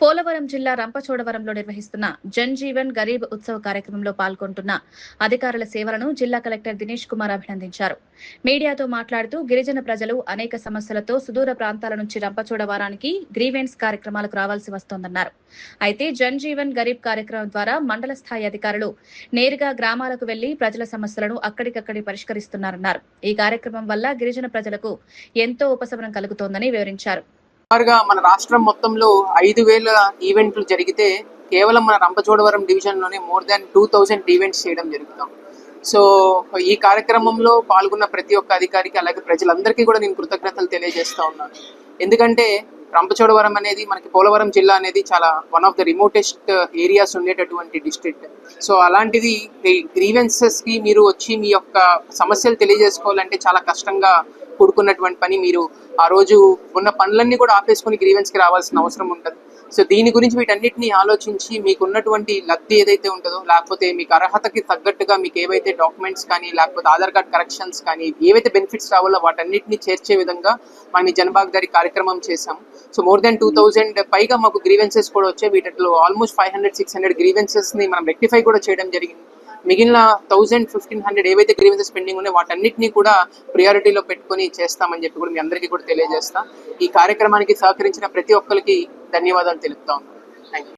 పోలవరం జిల్లా రంపచోడవరంలో నిర్వహిస్తున్న జన్ జీవన్ గరీబ్ ఉత్సవ్ కార్యక్రమంలో పాల్గొంటున్న అధికారుల సేవలను జిల్లా కలెక్టర్ దినేష్ కుమార్ అభినందించారు. మీడియాతో మాట్లాడుతూ గిరిజన ప్రజలు అనేక సమస్యలతో సుదూర ప్రాంతాల నుంచి రంపచోడవరానికి గ్రీవెన్స్ కార్యక్రమాలకు రావాల్సి వస్తోందన్నారు. అయితే జన్ జీవన్ గరీబ్ కార్యక్రమం ద్వారా మండల స్థాయి అధికారులు నేరుగా గ్రామాలకు వెళ్లి ప్రజల సమస్యలను అక్కడికక్కడి పరిష్కరిస్తున్నారన్నారు. ఈ కార్యక్రమం వల్ల గిరిజన ప్రజలకు ఎంతో ఉపశమనం కలుగుతోందని వివరించారు. మన రాష్ట్రం మొత్తంలో 5,000 ఈవెంట్లు జరిగితే కేవలం మన రంపచోడవరం డివిజన్లోనే మోర్ దాన్ 2,000 ఈవెంట్స్ చేయడం జరుగుతాం. సో ఈ కార్యక్రమంలో పాల్గొన్న ప్రతి ఒక్క అధికారికి అలాగే ప్రజలందరికీ కూడా నేను కృతజ్ఞతలు తెలియజేస్తా ఉన్నాను. ఎందుకంటే రంపచోడవరం అనేది మనకి పోలవరం జిల్లా అనేది చాలా one of the remotest areas ఉండేటటువంటి డిస్ట్రిక్ట్. సో అలాంటిది ఈ గ్రీవెన్సెస్కి మీరు వచ్చి మీ యొక్క సమస్యలు తెలియజేసుకోవాలంటే చాలా కష్టంగా కూడుకున్నటువంటి పని. మీరు ఆ రోజు ఉన్న పనులన్నీ కూడా ఆపేసుకొని గ్రీవెన్స్కి రావాల్సిన అవసరం ఉంటుంది. సో దీని గురించి వీటన్నిటిని ఆలోచించి మీకున్నటువంటి లబ్ధి ఏదైతే ఉంటుందో, లేకపోతే మీకు అర్హతకి తగ్గట్టుగా మీకు ఏవైతే డాక్యుమెంట్స్ కానీ లేకపోతే ఆధార్ కార్డ్ కరెక్షన్స్ కానీ ఏవైతే బెనిఫిట్స్ రావాలో వాటన్నిటిని చేర్చే విధంగా మనం ఈ జనభాగదారి కార్యక్రమం చేశాం. సో మోర్ దాన్ 2,000 పైగా మాకు గ్రీవెన్సెస్ కూడా వచ్చాయి. వీటిలో ఆల్మోస్ట్ 500-600 గ్రీవెన్సెస్ని మనం రెక్టిఫై కూడా చేయడం జరిగింది. మిగిలిన 1,000-1,500 ఏవైతే గ్రీవెన్సెస్ పెండింగ్ ఉన్నాయో వాటన్నిటిని కూడా ప్రియారిటీలో పెట్టుకొని చేస్తామని చెప్పి కూడా మీ అందరికీ కూడా తెలియజేస్తాం. ఈ కార్యక్రమానికి సహకరించిన ప్రతి ఒక్కరికి ధన్యవాదాలు తెలుపుతా ఉన్నాను. Thank you.